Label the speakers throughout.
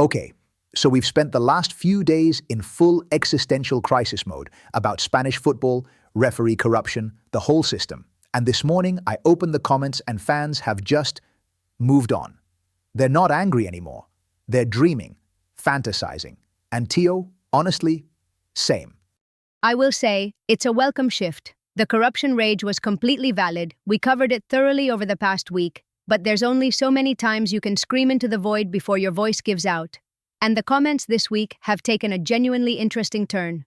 Speaker 1: Okay, so we've spent the last few days in full existential crisis mode about Spanish football, referee corruption, the whole system. And this morning, I opened the comments and fans have just moved on. They're not angry anymore. They're dreaming, fantasizing. And Tio, honestly, same.
Speaker 2: I will say, it's a welcome shift. The corruption rage was completely valid. We covered it thoroughly over the past week, but there's only so many times you can scream into the void before your voice gives out. And the comments this week have taken a genuinely interesting turn.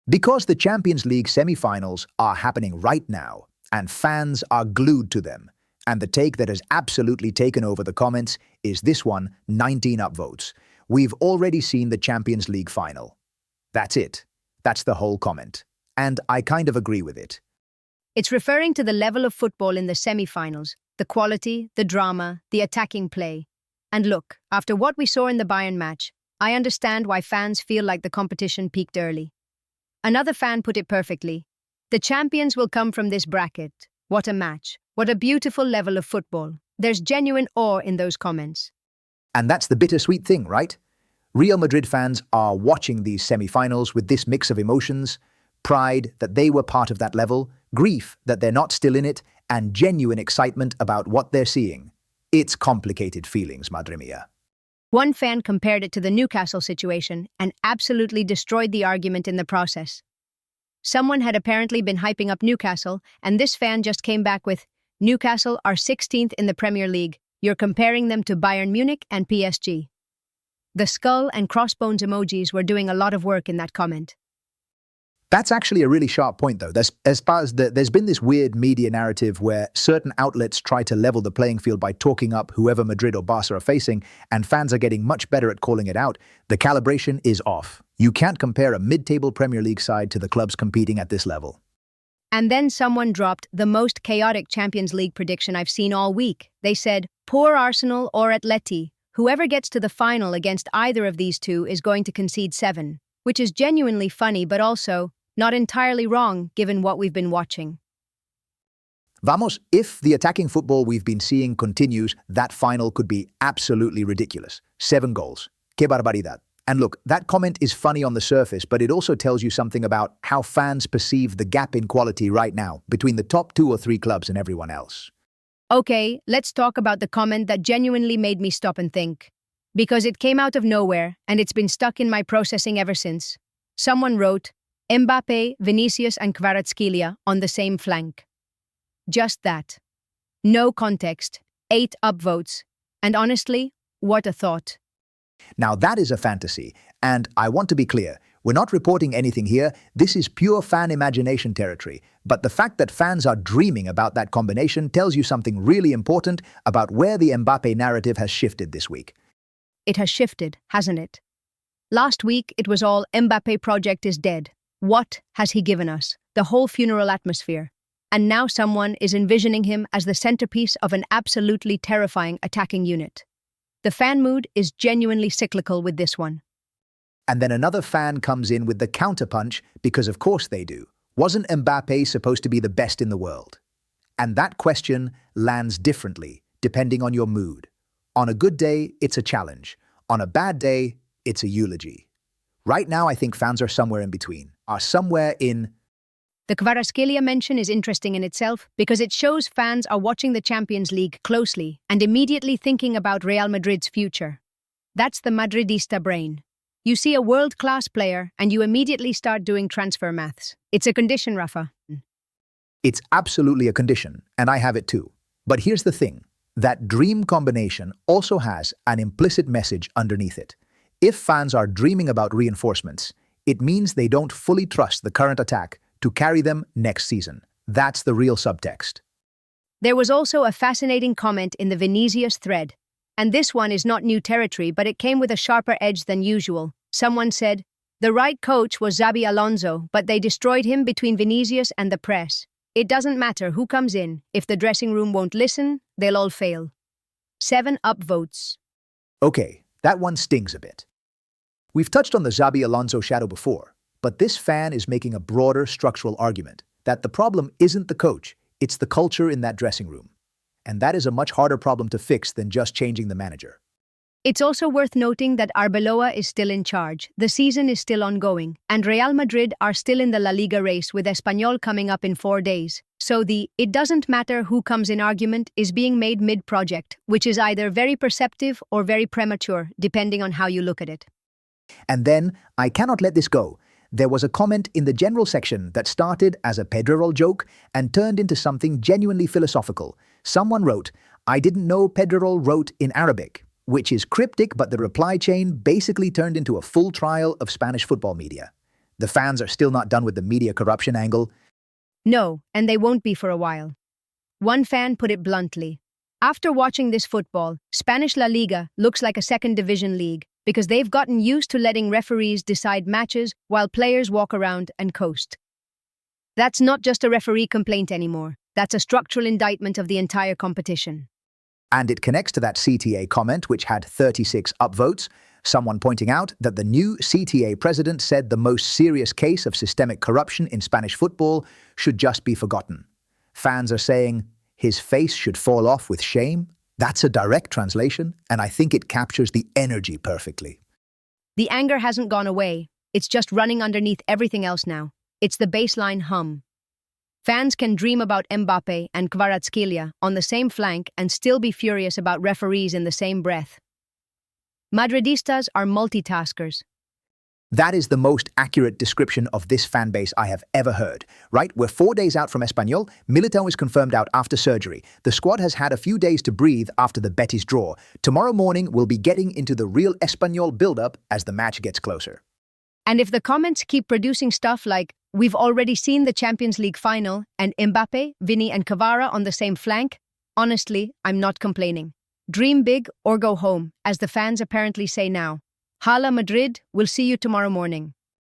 Speaker 1: Because the Champions League semi-finals are happening right now, and fans are glued to them. And the take that has absolutely taken over the comments is this one, 19 upvotes. We've already seen the Champions League final. That's it. That's the whole comment. And I kind of agree with it.
Speaker 2: It's referring to the level of football in the semi-finals, the quality, the drama, the attacking play. And look, after what we saw in the Bayern match, I understand why fans feel like the competition peaked early. Another fan put it perfectly. The champions will come from this bracket. What a match. What a beautiful level of football. There's genuine awe in those comments.
Speaker 1: And that's the bittersweet thing, right? Real Madrid fans are watching these semi-finals with this mix of emotions, pride that they were part of that level, grief that they're not still in it, and genuine excitement about what they're seeing. It's complicated feelings, Madre Mia.
Speaker 2: One fan compared it to the Newcastle situation and absolutely destroyed the argument in the process. Someone had apparently been hyping up Newcastle, and this fan just came back with, Newcastle are 16th in the Premier League. You're comparing them to Bayern Munich and PSG. The skull and crossbones emojis were doing a lot of work in that comment.
Speaker 1: That's actually a really sharp point, though. There's been this weird media narrative where certain outlets try to level the playing field by talking up whoever Madrid or Barca are facing, and fans are getting much better at calling it out. The calibration is off. You can't compare a mid-table Premier League side to the clubs competing at this level.
Speaker 2: And then someone dropped the most chaotic Champions League prediction I've seen all week. They said, poor Arsenal or Atleti. Whoever gets to the final against either of these two is going to concede 7, which is genuinely funny but also not entirely wrong given what we've been watching.
Speaker 1: Vamos, if the attacking football we've been seeing continues, that final could be absolutely ridiculous. 7 goals. Que barbaridad. And look, that comment is funny on the surface, but it also tells you something about how fans perceive the gap in quality right now between the top 2 or 3 clubs and everyone else.
Speaker 2: Okay, let's talk about the comment that genuinely made me stop and think. Because it came out of nowhere, and it's been stuck in my processing ever since. Someone wrote, Mbappé, Vinicius and Kvaratskhelia on the same flank. Just that. No context, 8 upvotes. And honestly, what a thought.
Speaker 1: Now that is a fantasy, and I want to be clear, we're not reporting anything here, this is pure fan imagination territory, but the fact that fans are dreaming about that combination tells you something really important about where the Mbappé narrative has shifted this week.
Speaker 2: It has shifted, hasn't it? Last week, it was all Mbappé project is dead. What has he given us? The whole funeral atmosphere. And now someone is envisioning him as the centerpiece of an absolutely terrifying attacking unit. The fan mood is genuinely cyclical with this one.
Speaker 1: And then another fan comes in with the counterpunch because of course they do. Wasn't Mbappé supposed to be the best in the world? And that question lands differently depending on your mood. On a good day, it's a challenge. On a bad day, it's a eulogy. Right now, I think fans are somewhere in between. The
Speaker 2: Kvaratskhelia mention is interesting in itself because it shows fans are watching the Champions League closely and immediately thinking about Real Madrid's future. That's the Madridista brain. You see a world-class player and you immediately start doing transfer maths. It's a condition, Rafa.
Speaker 1: It's absolutely a condition, and I have it too. But here's the thing. That dream combination also has an implicit message underneath it. If fans are dreaming about reinforcements, it means they don't fully trust the current attack to carry them next season. That's the real subtext.
Speaker 2: There was also a fascinating comment in the Vinicius thread. And this one is not new territory, but it came with a sharper edge than usual. Someone said, the right coach was Xabi Alonso, but they destroyed him between Vinicius and the press. It doesn't matter who comes in. If the dressing room won't listen, they'll all fail. 7 upvotes.
Speaker 1: Okay, that one stings a bit. We've touched on the Xabi Alonso shadow before, but this fan is making a broader structural argument that the problem isn't the coach, it's the culture in that dressing room. And that is a much harder problem to fix than just changing the manager.
Speaker 2: It's also worth noting that Arbeloa is still in charge, the season is still ongoing, and Real Madrid are still in the La Liga race with Espanyol coming up in 4 days. So the "it doesn't matter who comes in" argument is being made mid-project, which is either very perceptive or very premature, depending on how you look at it.
Speaker 1: And then, I cannot let this go. There was a comment in the general section that started as a Pedrerol joke and turned into something genuinely philosophical. Someone wrote, "I didn't know Pedrerol wrote in Arabic," which is cryptic, but the reply chain basically turned into a full trial of Spanish football media. The fans are still not done with the media corruption angle.
Speaker 2: No, and they won't be for a while. One fan put it bluntly. After watching this football, Spanish La Liga looks like a second division league because they've gotten used to letting referees decide matches while players walk around and coast. That's not just a referee complaint anymore. That's a structural indictment of the entire competition.
Speaker 1: And it connects to that CTA comment, which had 36 upvotes, someone pointing out that the new CTA president said the most serious case of systemic corruption in Spanish football should just be forgotten. Fans are saying, his face should fall off with shame. That's a direct translation, and I think it captures the energy perfectly.
Speaker 2: The anger hasn't gone away. It's just running underneath everything else now. It's the baseline hum. Fans can dream about Mbappé and Kvaratskhelia on the same flank and still be furious about referees in the same breath. Madridistas are multitaskers.
Speaker 1: That is the most accurate description of this fan base I have ever heard. Right, we're 4 days out from Espanyol. Militao is confirmed out after surgery. The squad has had a few days to breathe after the Betis draw. Tomorrow morning, we'll be getting into the real Espanyol build-up as the match gets closer.
Speaker 2: And if the comments keep producing stuff like, "We've already seen the Champions League final," and Mbappé, Vini and Kvara on the same flank, honestly, I'm not complaining. Dream big or go home, as the fans apparently say now. Hala Madrid, we'll see you tomorrow morning.